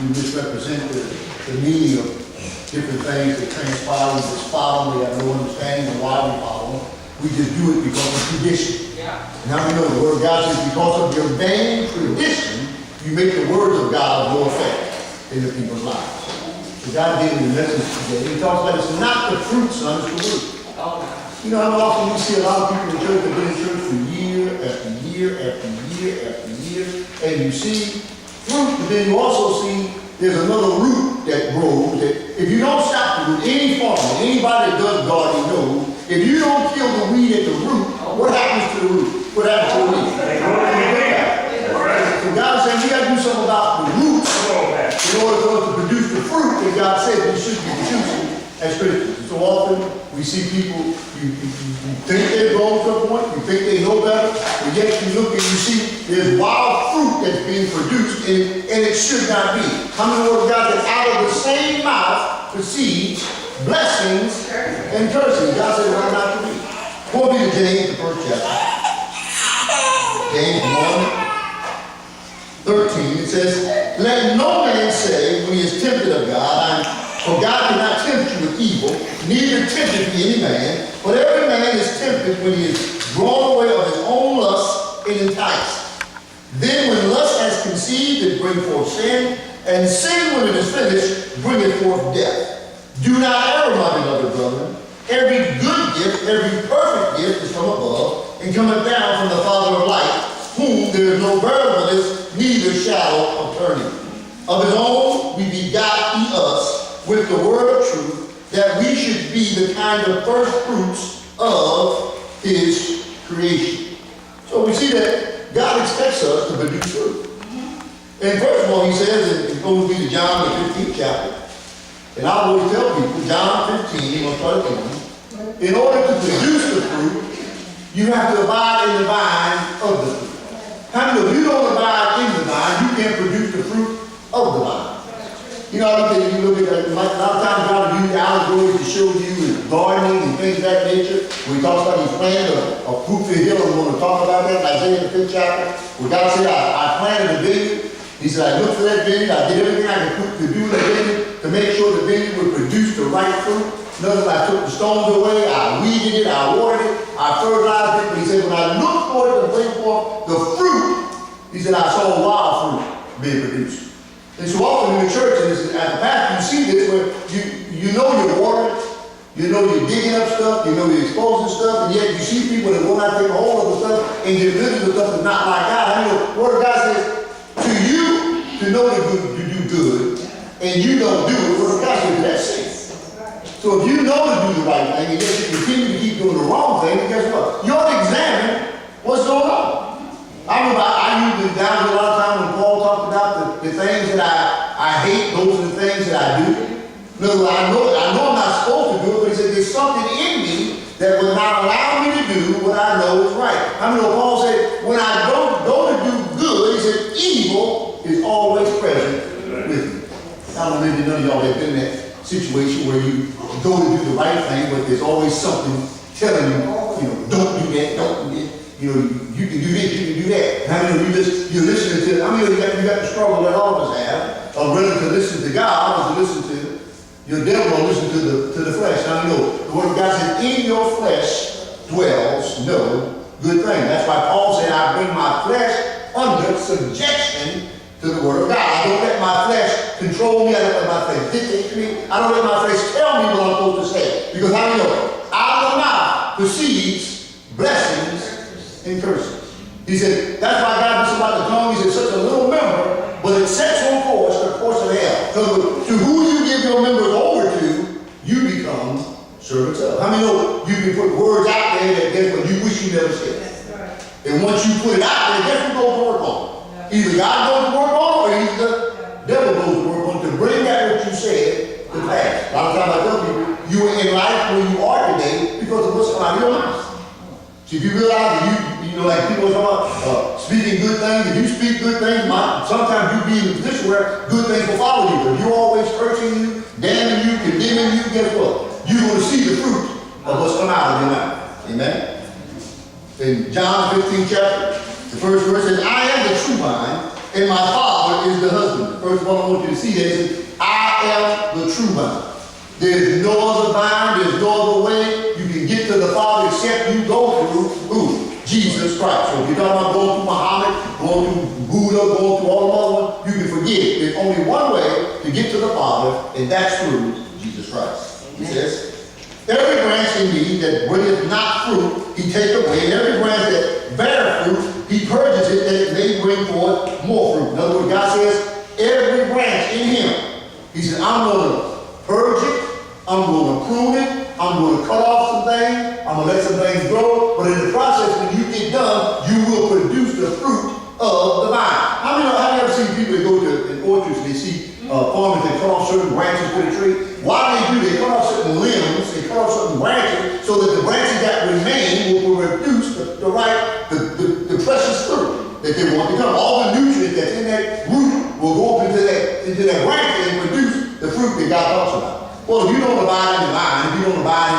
we misrepresent the meaning of different things that transpire. We just follow them. We have no understanding of why we follow them. We just do it because of tradition. Yeah. Now we know the Word of God says because of your vain tradition, you make the words of God of no effect in the people's lives. So God gave me the message today. He talks about it's not the fruit, son, it's the root. You know how often we see a lot of people in church that have been in church for year after year after year after year, and you see fruit, but then you also see there's another root that grows that if you don't stop the root, any farmer, anybody that does gardening knows, if you don't kill the weed at the root, what happens to the root? What happens to the weed? So God is saying we got to do something about the roots in order for us to produce the fruit that God said we should be producing as Christians. So often we see people, you think they're grown to a point, you think they know better, but yet you look and you see there's wild fruit that's being produced and it should not be. How many words God said out of the same mouth proceeds blessings and cursing? God said well not to be. Go be to James, the first chapter. James 1:13, it says, let no man say when he is tempted of God, for God cannot tempt you with evil, neither tempteth he any man, but every man is tempted when he is drawn away of his own lust and enticed. Then when lust has conceived, it brings forth sin, and sin when it is finished, bringeth forth death. Do not err, my beloved brethren. Every good gift, every perfect gift is from above, and cometh down from the Father of light, whom there is no variableness, neither shadow of turning. Of his own we begot ye us with the word of truth, that we should be the kind of first fruits of his creation. So we see that God expects us to produce fruit. And first of all, he says, and it goes to John the 15th chapter, and I always tell people, John 15, we'll start at 1, in order to produce the fruit, you have to abide in the vine of the fruit. How many of you don't abide in the vine, you can't produce the fruit of the vine? You know, you look at a lot of times God will use allegories to show you and gardening and things of that nature. When he talks about he planted a fruitful hill, and we're going to talk about that in Isaiah the 5th chapter, where God said, I planted a vineyard. He said, I looked for that vineyard, I did everything I could do in the vineyard to make sure the vineyard would produce the right fruit. In other words, I took the stones away, I weeded it, I watered it, I fertilized it. But he said, when I looked for it to bring forth the fruit, he said, I saw wild fruit being produced. And so often in the church, and as a pastor, you see this where you know you're watering, you know you're digging up stuff, you know you're exposing stuff, and yet you see people that will not take hold of the stuff and get rid of the stuff that's not like God. I mean, the Word of God says, to you to know to do good, and you don't do it, the Word of God says that's sin. So if you know to do the right thing, and yet you continue to keep doing the wrong thing, then guess what? You ought to examine what's going on. I remember I used it down to a lot of times when Paul talked about the things that I hate, those are the things that I do. No, I know I'm not supposed to do it, but he said there's something in me that will not allow me to do what I know is right. I mean, Paul said, when I don't go to do good, he said evil is always present with me. I don't know if none of y'all have been in that situation where you go to do the right thing, but there's always something telling you, don't do that, don't do that. You can do this, you can do that. How many of you're listening to, how many of you got the struggle that all of us have, of whether to listen to God or to listen to your devil or listen to the flesh. Now you know, the Word of God says, in your flesh dwells no good thing. That's why Paul said, I bring my flesh under subjection to the Word of God. I don't let my flesh control me. I don't let my flesh dictate me. I don't let my flesh tell me what I'm supposed to say. Because how do you know? Out of the mouth proceeds blessings and curses. He said, that's why God was about the tongue. He said, such a little member, but it sets on course the course of hell. So to who you give your members over to, you become servants of. How many know you can put words out there that guess what you wish you never said? Right. And once you put it out there, guess who goes to work on it? Yeah. Either God goes to work on it, or either the devil goes to work on it to bring that what you said to pass. A lot of times I tell people, you are in life where you are today because of what's coming out of your mouth. So if you realize that like people are talking about speaking good things, if you speak good things, sometimes you be in a position where good things will follow you. If you're always cursing you, damning you, condemning you, guess what? You're going to see the fruit of what's come out of your mouth. Amen? In John 15 chapter, the first verse says, I am the true vine, and my Father is the husband. First of all, I want you to see that. It says, I am the true vine. There's no other vine, there's no other way you can get to the Father except you go through who? Jesus Christ. So if you're talking about going through Muhammad, going through Buddha, going through all the other ones, you can forget it. There's only one way to get to the Father, and that's through Jesus Christ. He says, every branch in me that bringeth not fruit, he take away, and every branch that beareth fruit, he purges it, that it may bring forth more fruit. In other words, God says, every branch in him, he said, I'm going to purge it, I'm going to prune it, I'm going to cut off some things, I'm going to let some things grow, but in the process, when you get done, you will produce the fruit of the vine. Have you ever seen people that go to orchards and they see farmers that cut off certain branches to the tree? Why do? They cut off certain limbs, they cut off certain branches, so that the branches that remain will produce the precious fruit that they want to come. All the nutrients that's in that root will go up into that branch and produce the fruit that God talks about. Well, if you don't abide in the vine, if you don't abide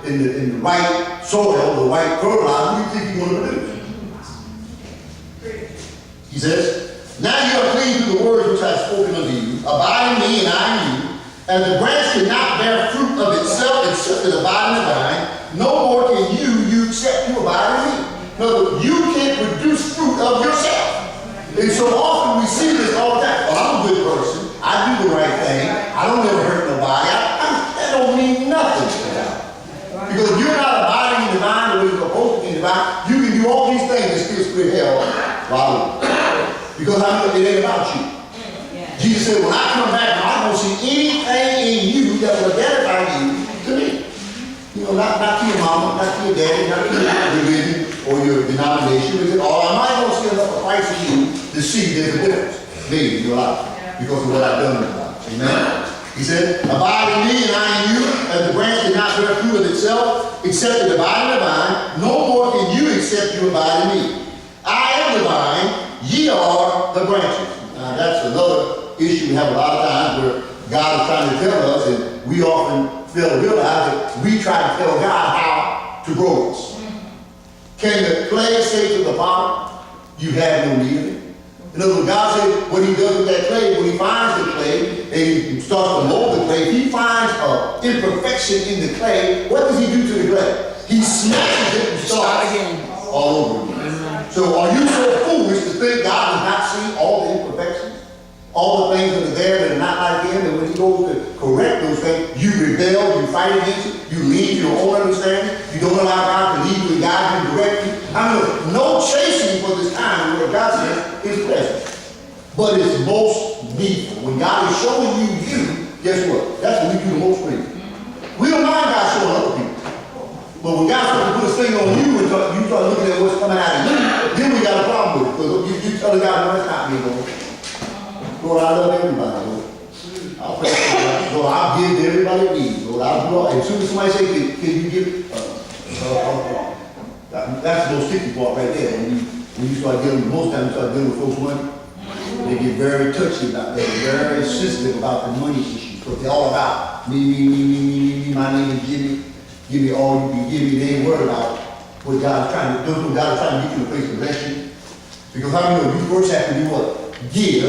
in the right soil, the right fertilizer, what do you think you're going to produce? He says, now you are clean through the words which I have spoken unto you. Abide in me and I in you. And the branch cannot bear fruit of itself except it abide in the vine. No more can you except you abide in me. In other words, you can't produce fruit of yourself. And so often we see this all the time. Well, I'm a good person. I do the right thing. I don't ever hurt nobody. That don't mean nothing to them. Because if you're not abiding in the vine the way you're supposed to be in the vine, you can do all these things and still split hell. Wow. Because it ain't about you. Jesus said, when I come back, I don't see anything in you that will identify you to me. You know, not to your mama, not to your daddy, not to your religion or your denomination. Because I might not see enough of Christ in you to see there's a difference maybe in your life because of what I've done in your life. Amen? He said, abide in me and I in you, as the branch cannot bear fruit of itself, except it abide in the vine. No more can you except you abide in me. I am the vine, ye are the branches. Now that's another issue we have a lot of times where God is trying to tell us, and we often fail to realize that we try to tell God how to grow us. Can the clay say to the potter, you have no need of it? In other words, God said what he does with that clay, when he finds the clay and he starts to mold the clay, if he finds an imperfection in the clay, what does he do to the clay? He smashes it and starts again all over again. So are you so foolish to think God does not see all the imperfections? All the things that are there that are not like him, and when he goes to correct those things, you rebel, you fight against it, you lean to your own understanding, you don't allow God to lead you and guide you and direct you. No chasing for this time where God says is present. But it's most needful. When God is showing you, guess what? That's when we do the most needful. We don't mind God showing other people. But when God's supposed to put his finger on you and you start looking at what's coming out of you, then we got a problem with it. Because you tell God, no, that's not me, Lord. Lord, I love everybody, Lord. I'll pray for you. Lord, I'll give to everybody that needs. Lord, I'll do all. As soon as somebody says, can you give? That's the most sticky part right there. When you start dealing, most times you start dealing with folks' money, they get very touchy about that, very sensitive about the money issue. Because they're all about me, my name is Jimmy. Give me all you can give me. They ain't worried about what God's trying to do. God is trying to get you to a place to bless you. Because how many of you first have to do what? Give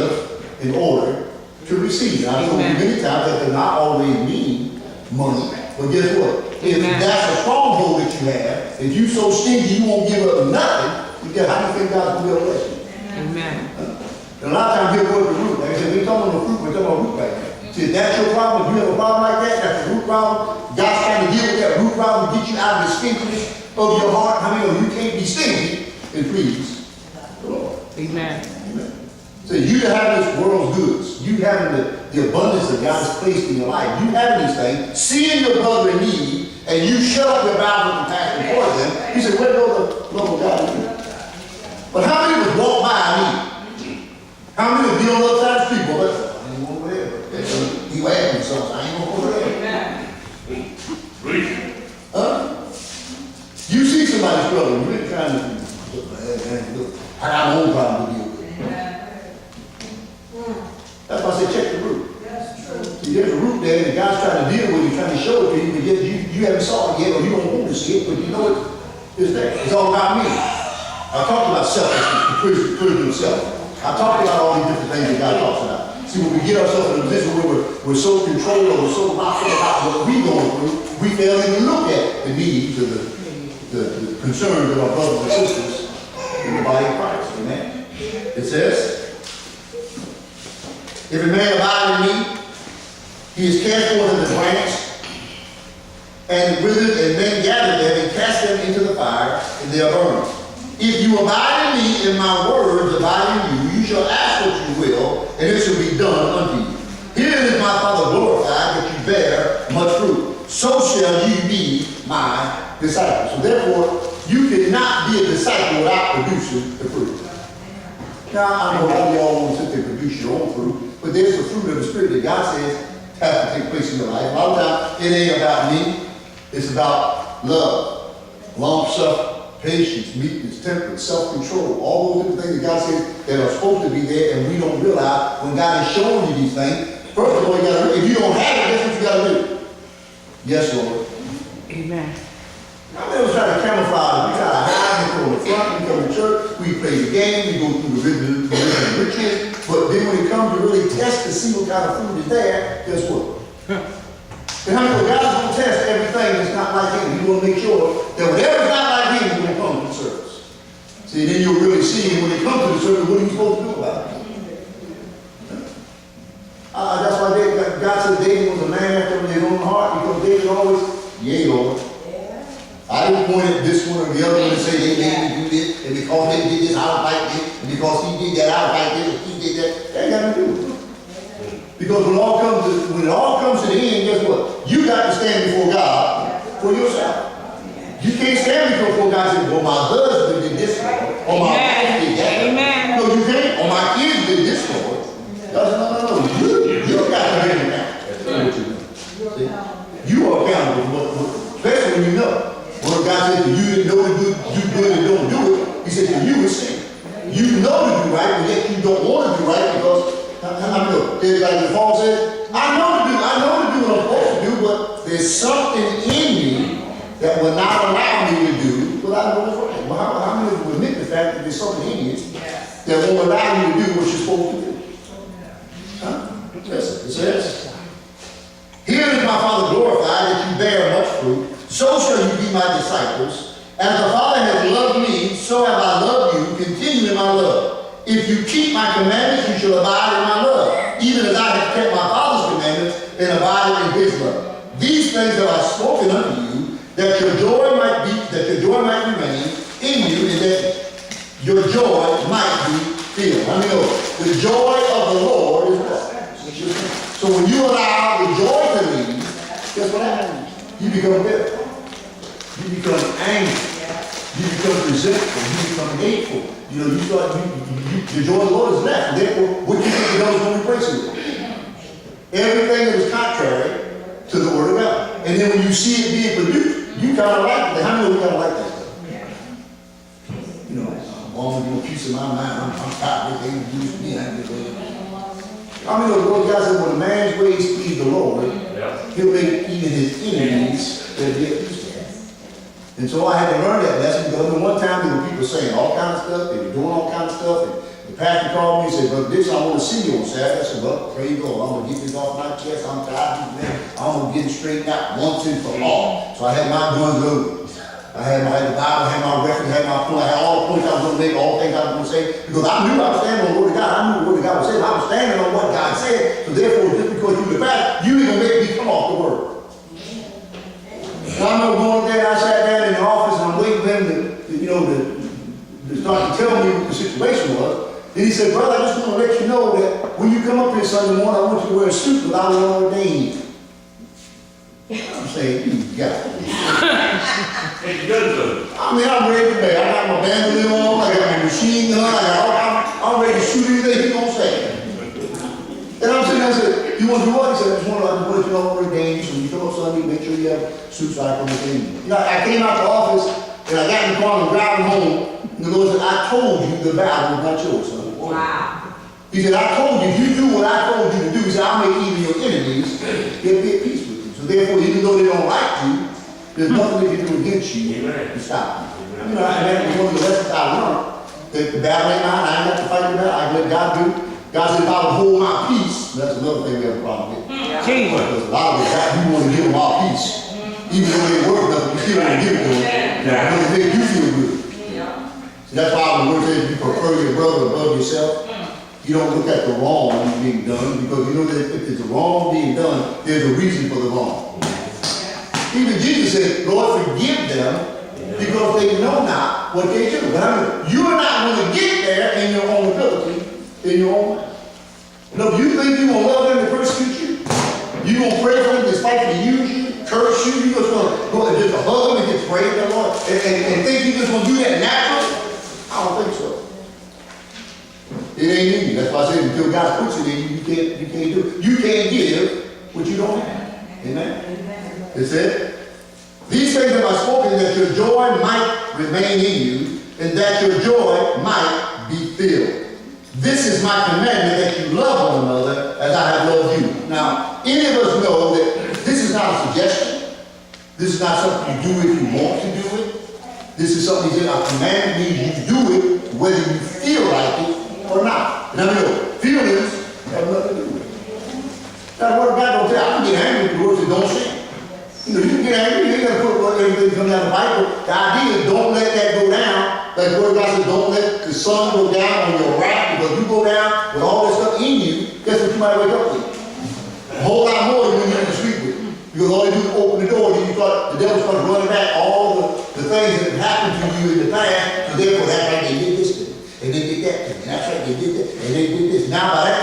in order to receive. I've told you many times that does not always mean money. But guess what? If that's a stronghold that you have, if you're so stingy you won't give up nothing, how do you think God's going to bless you? Amen. And a lot of times he'll go to the root. Like I said, we're talking about the fruit, we're talking about root right now. See, if that's your problem, if you have a problem like that, that's a root problem. God's trying to deal with that root problem, get you out of the stinginess of your heart. How many of you can't be stingy and please the Lord? Amen. Amen. So you having this world's goods, you having the abundance that God has placed in your life, you having these things, seeing your brother in need, and you shut up your mouth and compassion towards them, you say, where goes the love of God in you? But how many of us walk by me? How many of you on the other side of the street? Well, I ain't going over there. You asked me something, I ain't going over there. Huh? You see somebody struggling, you ain't trying to look, I got my own problem to deal with. That's why I say check the root. That's true. See, there's a root there that God's trying to deal with you, trying to show it to you, but yet you haven't saw it yet, or you don't want to see it, but you know it's there. It's all about me. I talked about selfishness, the prison himself. I talked about all these different things that God talks about. See, when we get ourselves in a position where we're so controlled or we're so locked about what we're going through, we fail to even look at the needs or the concerns of our brothers and sisters in the body of Christ. Amen. It says, if a man abide in me, he is cast forth as a branch, and withered, and men gather them and cast them into the fire, and they are burned. If you abide in me, and my words abide in you, you shall ask what you will, and it shall be done unto you. Herein is my Father glorified, that you bear much fruit. So shall you be my disciples. So therefore, you cannot be a disciple without producing the fruit. Now, I know all y'all want to sit there and produce your own fruit, but there's the fruit of the Spirit that God says has to take place in your life. A lot of times, it ain't about me. It's about love, long-suffering, patience, meekness, temperance, self-control, all those different things that God says that are supposed to be there, and we don't realize when God is showing you these things. First of all, you gotta, if you don't have it, that's what you got to do. Yes, Lord. Amen. I never try to camouflage. We try to hide, we go in the front, we come to church, we play the game, we go through the rituals, but then when it comes to really test to see what kind of food is there, guess what? And how many God's going to test everything that's not like him. He's going to make sure that whatever's not like him is going to come to the service. See, then you'll really see when it comes to the service, what are you supposed to do about it? That's why God said David was a man after his own heart, because David always, yea, Lord. I didn't point at this one or the other one and say they made me do this, and because they did this, I don't like this, and because he did that, I don't like this, and he did that. That ain't got to do with it. Because when it all comes to the end, guess what? You got to stand before God for yourself. You can't stand before God and say, well, my husband did this, or my wife did that. Amen. No, you can't. Or my kids did this, Lord. No. You got to be accountable. You are accountable, especially when you know. When God says you didn't know to do good and don't do it, he says for you it's sin. You know to do right, but yet you don't want to do right because I know. Like the Paul says, I know to do what I'm supposed to do, but there's something in me that will not allow me to do what I know is right. Well, how many of you admit the fact that there's something in you that won't allow you to do what you're supposed to do? Huh? Listen, it says, here is my Father glorified, that you bear much fruit, so shall you be my disciples. As the Father has loved me, so have I loved you. Continue in my love. If you keep my commandments, you shall abide in my love, even as I have kept my Father's commandments and abide in his love. These things have I spoken unto you, that your joy might remain in you, and that your joy might be filled. I mean, the joy of the Lord is what? So when you allow the joy to leave, guess what happens? You become bitter. You become angry. You become resentful. You become hateful. You know, the joy of the Lord is left. Therefore, what do you think the devil's going to replace it with? Everything that is contrary to the Word of God. And then when you see it being produced, you kind of like it. How many of you kind of like that stuff? You know, I'm always going to piece of my mind. I'm tired of it. They use me. I mean, the Lord God said, when a man's ways please the Lord, he'll make even his enemies their peace. And so I had to learn that lesson because one time there were people saying all kinds of stuff, they were doing all kinds of stuff, and the pastor called me and said, Brother Dixon, I want to see you on Saturday. I said, well, praise the Lord, I'm going to get this off my chest, I'm tired of this, I'm going to get it straightened out once and for all. So I had my guns loaded. I had the Bible, I had my record, I had my point, I had all the points I was going to make, all the things I was going to say, because I knew I was standing on the Word of God. I knew the Word of God was saying. I was standing on what God said, so therefore, just because you the fact, you ain't going to make me come off the Word. And I remember going there, I sat down in the office, and I'm waiting for him to start to tell me what the situation was. Then he said, brother, I just want to let you know that when you come up here Sunday morning, I want you to wear a suit because I was ordained. I'm saying, you got it. I mean, I'm ready to pay. I got my bandolier on, I got my machine gun, I'm ready to shoot anything he's going to say. And I'm sitting there, I said, you want to do what? He said, I just want to let you know I'm ordained, so when you come up Sunday, make sure you have suits like on the thing. You know, I came out the office, and I got in the car and driving home, and the Lord said, I told you the battle was not yours, son. Wow. He said, I told you, if you do what I told you to do, he said, I'll make even your enemies, they'll be at peace with you. So therefore, even though they don't like you, there's nothing they can do against you to stop you. You know, and that was one of the lessons I learned the battle ain't mine, I ain't got to fight the battle, I let God do. God said if I would hold my peace, that's another thing we have a problem with. Because a lot of us, you want to give them our peace. Even though they work nothing, you still want to give it to them. Because it makes you feel good. So that's why the word says you prefer your brother above yourself. You don't look at the wrong being done, because you know that if it's a wrong being done, there's a reason for the wrong. Even Jesus said, Lord, forgive them, because they know not what they do. But I mean, you are not going to get there in your own ability, in your own way. No, you think you're going to love them to persecute you? You're going to pray for them despite they use you, curse you? You're just going to go and just hug them and just pray to the Lord and think you're just going to do that naturally? I don't think so. It ain't in you. That's why I said until God puts it in you, you can't do it. You can't give what you don't have. Amen? It said, these things have I spoken that your joy might remain in you, and that your joy might be filled. This is my commandment, that you love one another as I have loved you. Now, any of us know that this is not a suggestion. This is not something you do if you want to do it. This is something he said, a commandment means you do it whether you feel like it or not. And I know, feelings have nothing to do with it. That's what God don't say. I can get angry with the words that don't sin. You know, you can get angry, you ain't got to put everything comes out of the Bible. The idea is don't let that go down. Like the word God says, don't let the sun go down on your wrath, because you go down with all this stuff in you, guess what you might wake up with? A whole lot more than when you're in the street with. Because all you do is open the door, and you start, the devil starts running back all the things that have happened to you in the past, and therefore that's right, they did this to me, and they did that to me, and that's right, they did that, and they did this. Now by that